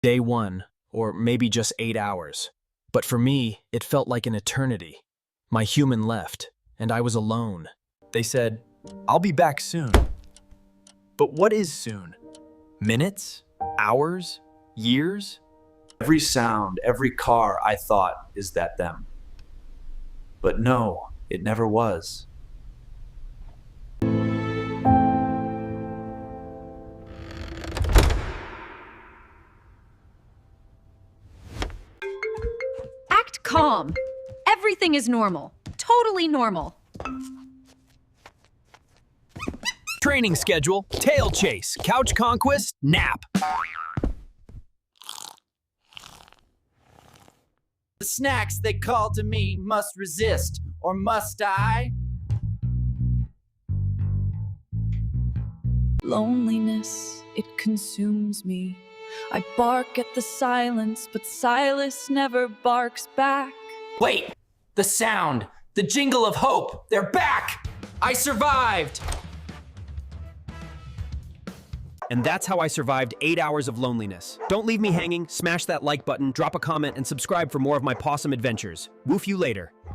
Day one, or maybe just 8 hours. But for me, it felt like an eternity. My human left, and I was alone. They said, "I'll be back soon." But what is soon? Minutes? Hours? Years? Every sound, every car, I thought, is that them? But no, it never was. Act calm. Everything is normal. Totally normal. Training schedule, tail chase, couch conquest, nap. The snacks they call to me must resist, or must I? Loneliness, it consumes me. I bark at the silence, but Silas never barks back. Wait! The sound! The jingle of hope! They're back! I survived! And that's how I survived 8 hours of loneliness. Don't leave me hanging, smash that like button, drop a comment, and subscribe for more of my possum adventures. Woof you later.